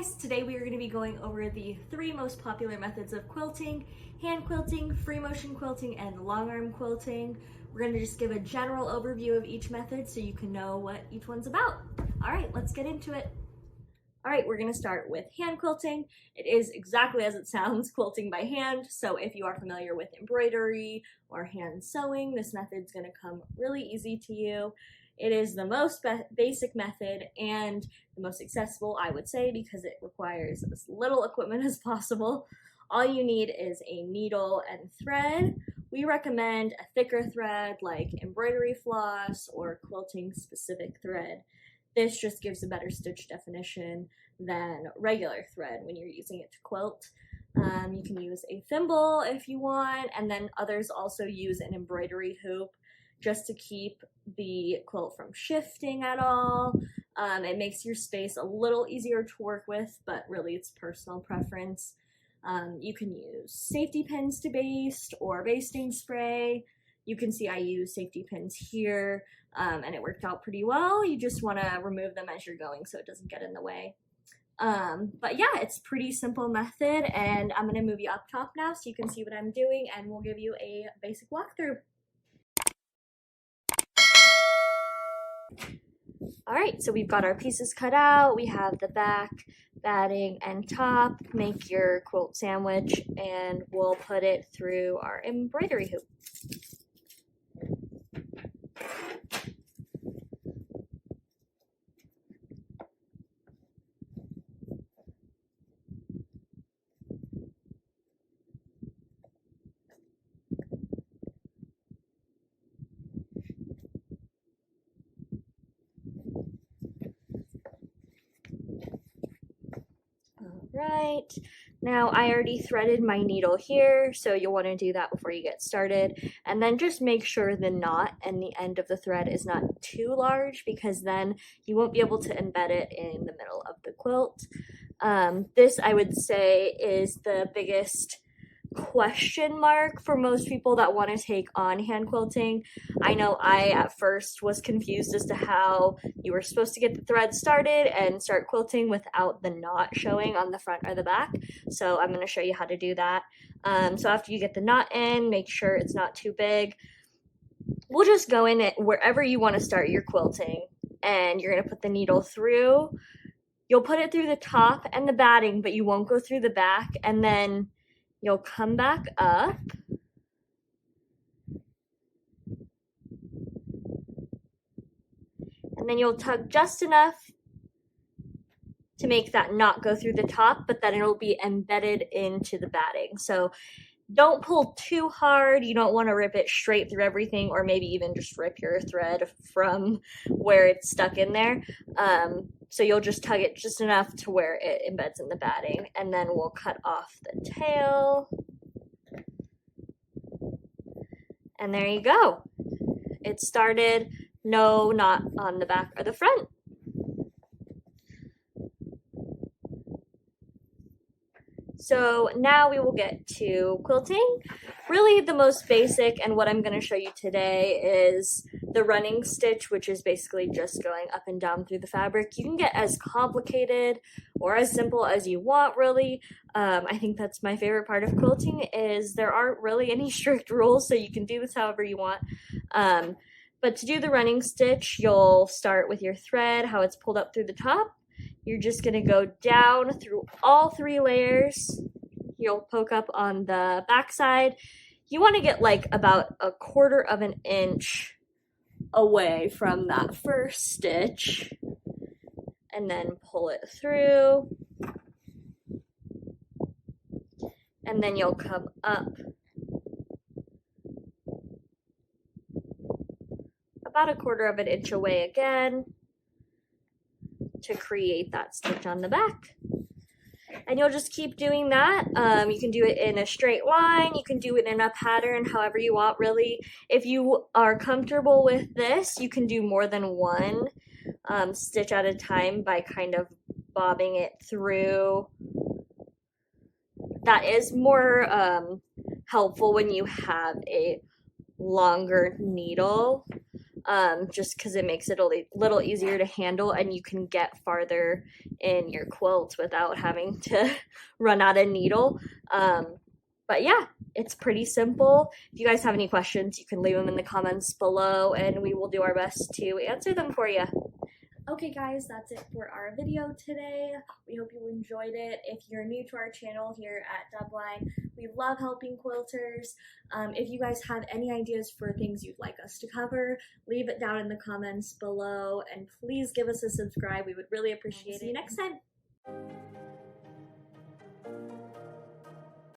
guys, today we are going to be going over the 3 most popular methods of quilting: hand quilting, free motion quilting, and long arm quilting. We're going to just give a general overview of each method so you can know what each one's about. All right, let's get into it. All right, we're going to start with hand quilting. It is exactly as it sounds, quilting by hand. So if you are familiar with embroidery or hand sewing, this method's going to come really easy to you. It is the most basic method and the most accessible, I would say, because it requires as little equipment as possible. All you need is a needle and thread. We recommend a thicker thread like embroidery floss or quilting specific thread. This just gives a better stitch definition than regular thread when you're using it to quilt. You can use a thimble if you want, and then others also use an embroidery hoop just to keep the quilt from shifting at all. It makes your space a little easier to work with, but really it's personal preference. You can use safety pins to baste or basting spray. You can see I use safety pins here, and it worked out pretty well. You just want to remove them as you're going so it doesn't get in the way. But yeah, it's a pretty simple method, and I'm going to move you up top now so you can see what I'm doing, and we'll give you a basic walkthrough. Alright, so we've got our pieces cut out, we have the back, batting, and top. Make your quilt sandwich, and we'll put it through our embroidery hoop. Right, now I already threaded my needle here, so you'll want to do that before you get started, and then just make sure the knot and the end of the thread is not too large, because then you won't be able to embed it in the middle of the quilt. This, I would say, is the biggest question mark for most people that want to take on hand quilting. I know I at first was confused as to how you were supposed to get the thread started and start quilting without the knot showing on the front or the back, so I'm going to show you how to do that. So after you get the knot in, make sure it's not too big. We'll just go in it wherever you want to start your quilting, and you're going to put the needle through. You'll put it through the top and the batting, but you won't go through the back, and then you'll come back up, and then you'll tug just enough to make that knot go through the top, but then it'll be embedded into the batting. So don't pull too hard. You don't want to rip it straight through everything, or maybe even just rip your thread from where it's stuck in there. So you'll just tug it just enough to where it embeds in the batting, and then we'll cut off the tail. And there you go. It started, no knot on the back or the front. So now we will get to quilting. Really the most basic, and what I'm going to show you today, is the running stitch, which is basically just going up and down through the fabric. You can get as complicated or as simple as you want, really. I think that's my favorite part of quilting, is there aren't really any strict rules, so you can do this however you want. But to do the running stitch, you'll start with your thread, how it's pulled up through the top. You're just going to go down through all 3 layers. You'll poke up on the back side. You want to get like about 1/4 of an inch away from that first stitch, and then pull it through. And then you'll come up about 1/4 of an inch away again to create that stitch on the back. And you'll just keep doing that. You can do it in a straight line, you can do it in a pattern, however you want, really. If you are comfortable with this, you can do more than one stitch at a time by kind of bobbing it through. That is more helpful when you have a longer needle. just because it makes it a little easier to handle, and you can get farther in your quilt without having to run out of needle. But yeah, it's pretty simple. If you guys have any questions, you can leave them in the comments below, and we will do our best to answer them for you. Okay guys, that's it for our video today. We hope you enjoyed it. If you're new to our channel here at Dubline, we love helping quilters. If you guys have any ideas for things you'd like us to cover, leave it down in the comments below, and please give us a subscribe. We would really appreciate it. See you next time.